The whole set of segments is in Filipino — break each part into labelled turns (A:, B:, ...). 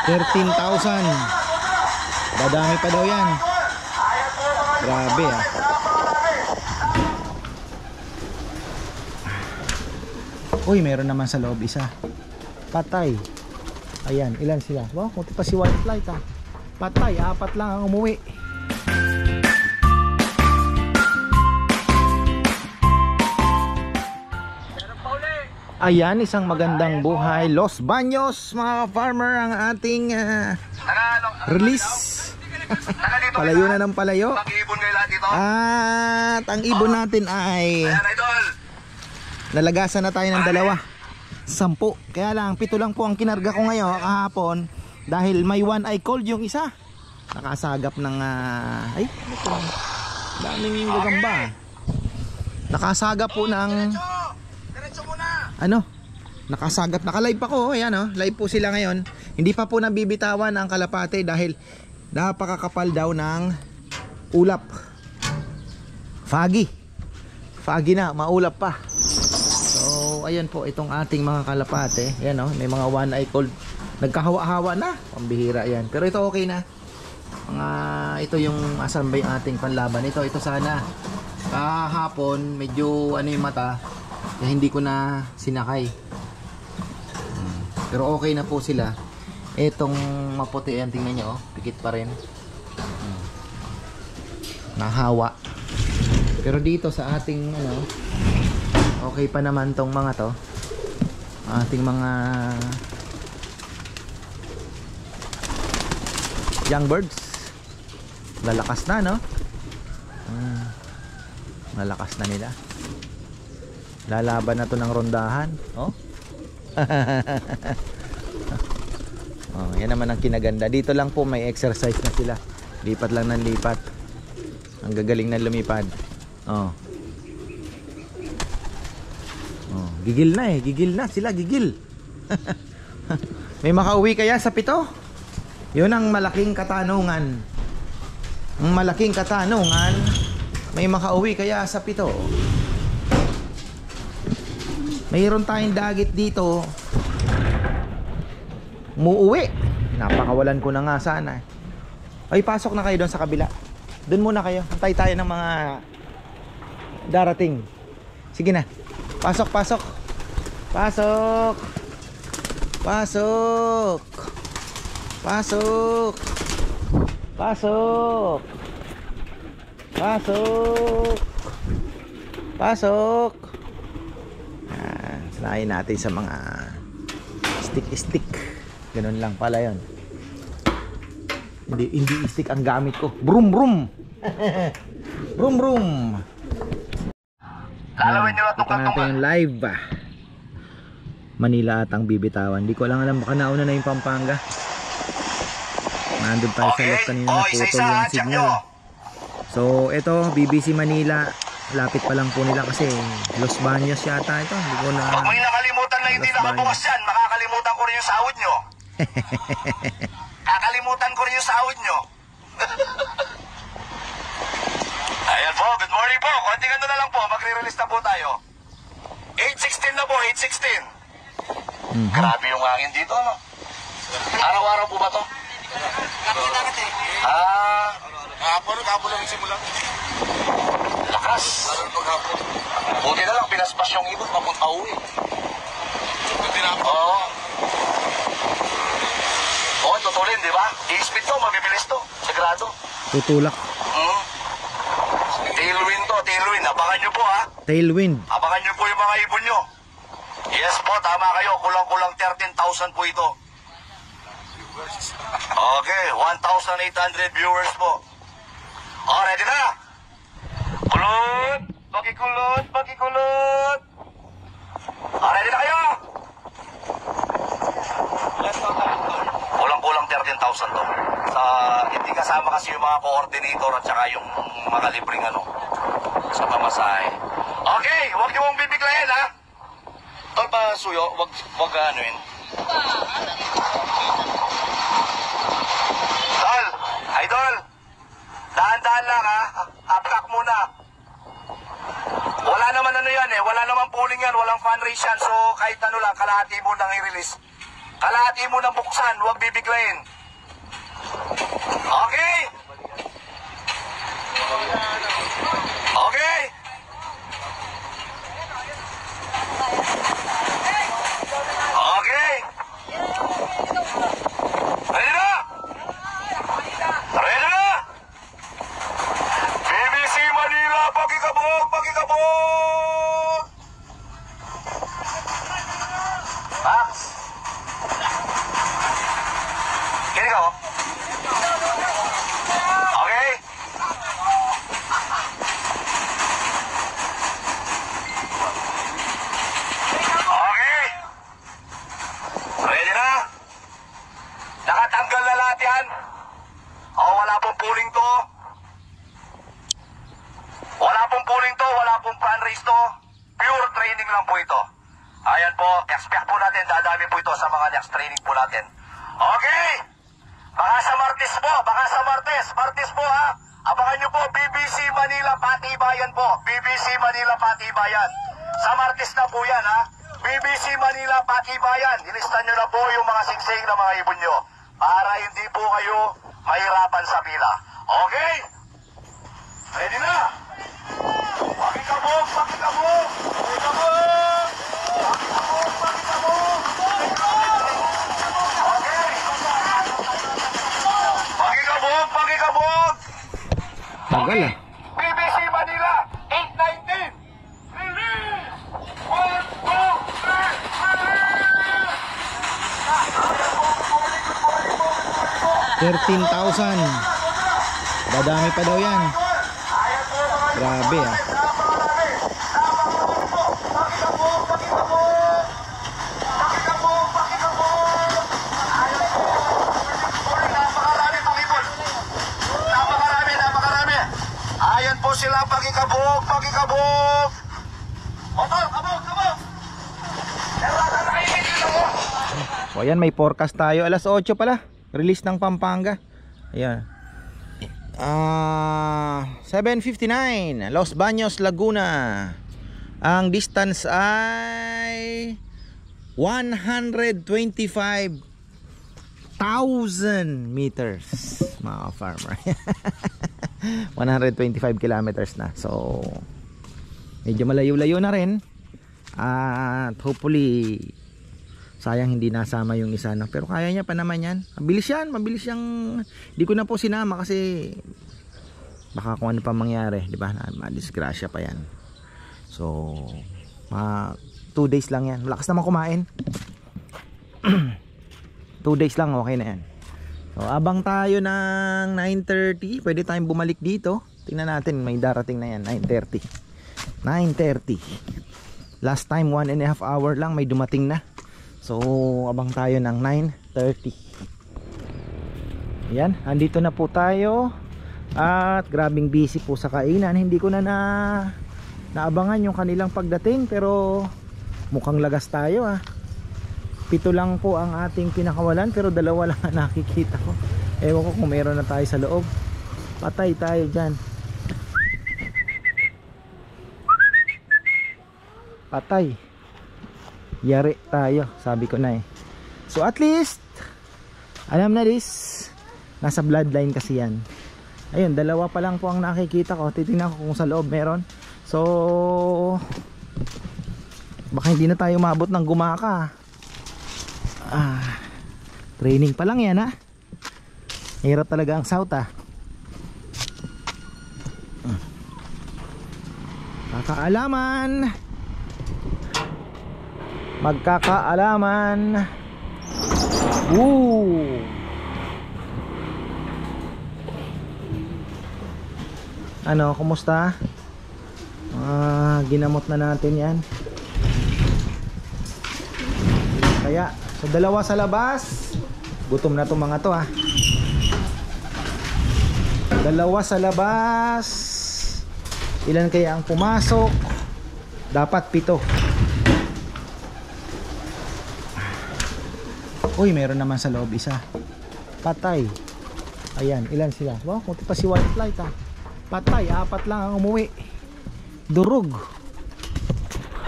A: 13,000. Dadami pa daw yan. Grabe ah. Uy, meron naman sa loob isa. Patay. Ayan, ilan sila? Wow, kunti pa si White Light ah. Patay, 4 lang ang umuwi. Ayan, isang magandang buhay Los Baños mga farmer ang ating release. Palayo na ng palayo. At ang ibon natin ay nalagasan na tayo ng 2, 10. Kaya lang 7 lang po ang kinarga ko ngayon kahapon dahil may one eye cold yung isa. Nakasagap ng ay daming gagamba. Nakasagap po ng nakasagap, naka-live ako. Ayan live po sila ngayon. Hindi pa po nabibitawan ang kalapate dahil napakakapal daw ng ulap. Foggy na, maulap pa. So ayan po itong ating mga kalapate. Ayan may mga one eye cold. Nagkahawa-hawa na, pambihira yan. Pero ito okay na. Ito yung asan ba yung ating panlaban. Ito sana kahapon medyo yung mata, kaya hindi ko na sinakay. Pero okay na po sila. Etong maputi yan, tingnan nyo pikit pa rin. Nahawa. Pero dito sa ating okay pa naman tong mga to. Ating mga young birds. Lalakas na lalakas na nila. Lalaban na to ng rondahan. Yan naman ang kinaganda. Dito lang po may exercise na sila. Lipat lang ng lipat. Ang gagaling na lumipad. Gigil na gigil na sila, gigil. May makauwi kaya sa 7? Yun ang malaking katanungan. Ang malaking katanungan, may makauwi kaya sa 7? Mayroon tayong dagit dito. Muuwi. Napakawalan ko na nga sana. Ay, pasok na kayo doon sa kabila. Doon muna kayo. Antay tayo ng mga darating. Sige na. Pasok. Pasok. Pasok. Pasok. Pasok. Pasok. Pasok. Sanayin natin sa mga stick. Ganun lang pala yun. Hindi stick ang gamit ko. Brum. Brum. Ito natin yung live Manila at ang bibitawan. Di ko lang alam, baka nauna na yung Pampanga. Nandun tayo sa left kanina, naputol yung signal. So ito BBC Manila. Lapit pa lang po nila kasi Los Baños yata ito. Hindi ko na.
B: Pag may nakalimutan na hindi nakabukas yan, makakalimutan ko rin yung sahod nyo. Kakalimutan ko rin yung sahod nyo. Ayan po, good morning po. Konting na lang po, magre-release na po tayo. 8:16 na po, 8:16. Grabe yung hangin dito, Araw-araw po ba to? Hapon lang simula. Lakas. Buti na lang, pinaspas yung ibon, papunta uwi. Tutulin, di ba? I-speed to, mabibilis to. Sagrado.
A: Tutulak.
B: Tailwind to, tailwind. Abangan nyo po,
A: Tailwind.
B: Abangan nyo po yung mga ibon nyo. Yes po, tama kayo. Kulang-kulang 13,000 po ito. Okay, 1,800 viewers po. Ready na? Kulot! Pakikulot! Ready na kayo? Kulang-kulang 13,000 to. Hindi kasama kasi yung mga coordinator at saka yung mga libreng sa pamasahe. Okay, huwag niyo mong bibiglayin Tol pa suyo, wag anuin. Tol, idol. Dahan-dahan lang Uplock muna. Wala naman yan wala naman pooling yan, walang fundraise yan. So kahit lang, kalahati mo nang i-release. Kalahati mo nang buksan, huwag bibiglayin. Okay? Okay? Okay? Ready na? Ready na? BBC Manila, pakikabog, pakikabog! Max? Kini ka, oh? Okay? Okay? Ready na? Nakatanggal na lahat yan? Wala pong pooling to. Wala pong pooling to, wala pong fan race to. Pure training lang po ito. Ayan po, expect po natin, dadami po ito sa mga next training po natin. Okay! Baka sa Martes po, baka sa Martes. Martes po ha. Abangan nyo po, BBC Manila Patibayan po. BBC Manila Patibayan. Sa Martes na po yan ha. BBC Manila Patibayan. Ilistan nyo na po yung mga singsing na mga ibon nyo. Para hindi po kayo mahirapan sa pila. Okay? Ready na? Pakikabog, pakikabog! Pakikabog! Pakikabog, pakikabog! Okay! Pakikabog, pakikabog!
A: Tagal ah.
B: BBC Manila, 819! Release! 1, 2, 3!
A: 13,000. Dadami pa daw yan. Grabe ah.
B: Ayan po sila, pakikabog, pakikabog. Motor, kabog, kabog.
A: So ayan, may forecast tayo. Alas 8 pala. Release ng Pampanga. Ayan. 7:59 Los Baños, Laguna. Ang distance ay 125,000 meters, mga farmer. 125 kilometers na. So medyo malayo-layo na rin. At hopefully sayang hindi nasama yung isa, no? Pero kaya niya pa naman yan. Mabilis yan, mabilis yang. Hindi ko na po sinama kasi baka kung ano pa mangyari, di ba? Madisgrasya pa yan. So 2 days lang yan. Malakas naman kumain. 2 days lang, okay na yan. So abang tayo ng 9:30. Pwede tayong bumalik dito. Tingnan natin, may darating na yan. 9:30. Last time 1.5 hour lang, may dumating na. So abang tayo ng 9:30. Ayan, andito na po tayo. At grabing busy po sa kainan. Hindi ko na naabangan yung kanilang pagdating, pero mukhang lagas tayo ah. 7 lang po ang ating pinakawalan, pero 2 lang ang nakikita ko. Ewan ko kung meron na tayo sa loob. Patay tayo dyan. Patay. Yari tayo, sabi ko na eh. So at least alam na this. Nasa bloodline kasi yan. Ayun, 2 pa lang po ang nakikita ko. Titingnan ko kung sa loob meron. So baka hindi na tayo umabot ng gumaka. Training pa lang yan ha. Hirap talaga ang south ah. Kakaalaman. Magkakaalaman. Woo! Ano, kumusta? Ginamot na natin yan. Kaya, so 2 sa labas. Gutom na itong mga to ha. 2 sa labas. Ilan kaya ang pumasok? Dapat 7. Uy, meron naman sa loob isa. Patay. Ayan, ilan sila? Wow, kunti pa si white flight ha. Patay, 4 lang ang umuwi. Durog.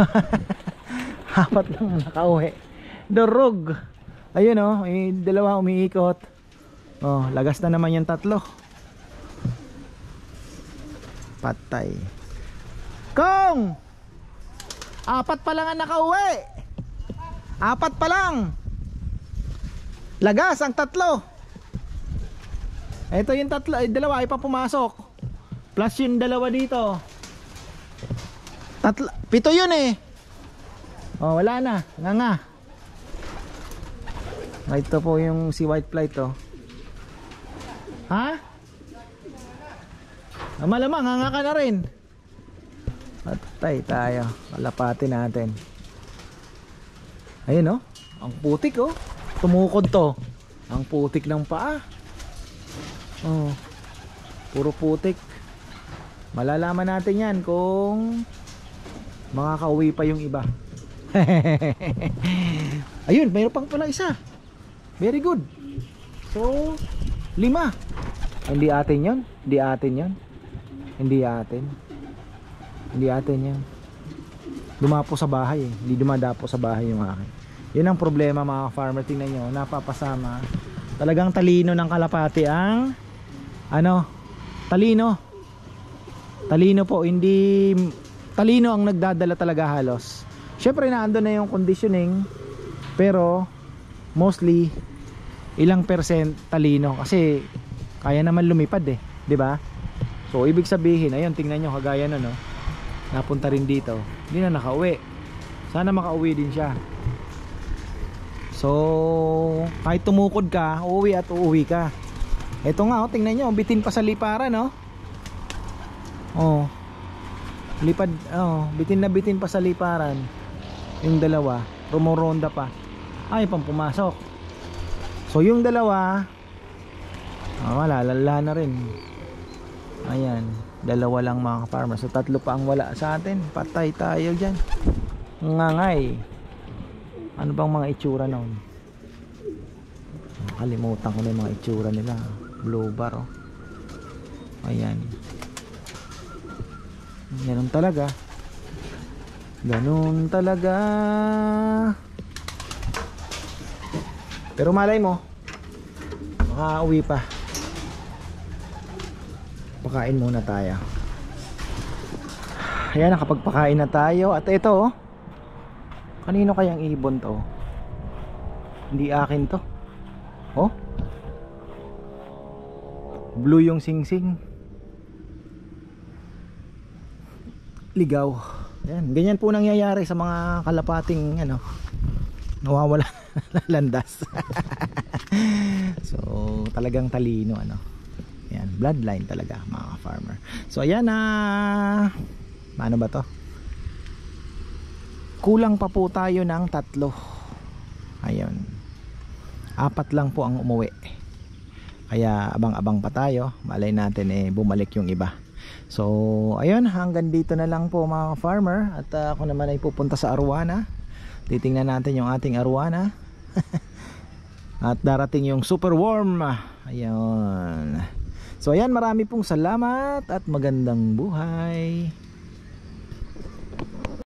A: 4 lang ang nakauwi. Durog. Ayun oh, dalawa umiikot. Oh, lagas na naman yung tatlo. Patay. Kong! 4 pa lang ang nakauwi. 4 pa lang. Lagas ang tatlo. Ito yung tatlo, dalawa ay pa pumasok. Plus yung dalawa dito. 7 yun eh. Oh, wala na. Nga. Ito po yung si white flight oh. Ha? Malamang hanga ka na rin. Patay tayo. Kalapatin natin. Ayun oh. Ang putik oh. Tumukod to. Ang putik ng paa. Oh. Puro putik. Malalaman natin yan kung makakauwi pa yung iba. Ayun, mayroon pang pala isa. Very good. So 5. Hindi atin yun. Hindi atin yun. Hindi atin. Hindi atin yan. Dumapo sa bahay eh. Hindi dumadapo sa bahay yung akin. Yun ang problema mga farmer. Tingnan nyo, napapasama. Talagang talino ng kalapati ang talino. Talino po. Hindi talino ang nagdadala talaga halos. Syempre naandun na yung conditioning. Pero mostly ilang percent talino. Kasi kaya naman lumipad eh. 'Di ba? So ibig sabihin, ayun tingnan nyo kagaya no, napunta rin dito. Hindi na nakauwi. Sana makauwi din siya. So kahit tumukod ka, uuwi at uuwi ka. Ito nga tingnan nyo, bitin pa sa liparan lipad, bitin pa sa liparan. Yung dalawa, rumoronda pa. Ay pang pumasok. So yung dalawa malalala na rin. Ayan, dalawa lang mga farmer. So 3 pa ang wala sa atin. Patay tayo dyan. Ngangay. Ano bang mga itsura noon? Kalimutan ko na yung mga itsura nila. Blue bar Ayan. Ganun talaga. Ganun talaga. Pero malay mo, makauwi pa. Pakain muna tayo. Ayan, nakapagpakain na tayo. At ito kanino kayang ibon to? Hindi akin to. Blue yung singsing. Ligaw. Ayan, ganyan po nangyayari sa mga kalapating nawawala landas. So talagang talino Ayan, bloodline talaga mga farmer. So ayan ano ba to? Kulang pa po tayo ng 3. Ayun. 4 lang po ang umuwi. Kaya abang-abang pa tayo. Malay natin bumalik yung iba. So ayun, hanggang dito na lang po mga farmer. At ako naman ay pupunta sa arwana. Titingnan natin yung ating arwana. At darating yung super warm. Ayun. So ayan, marami pong salamat at magandang buhay.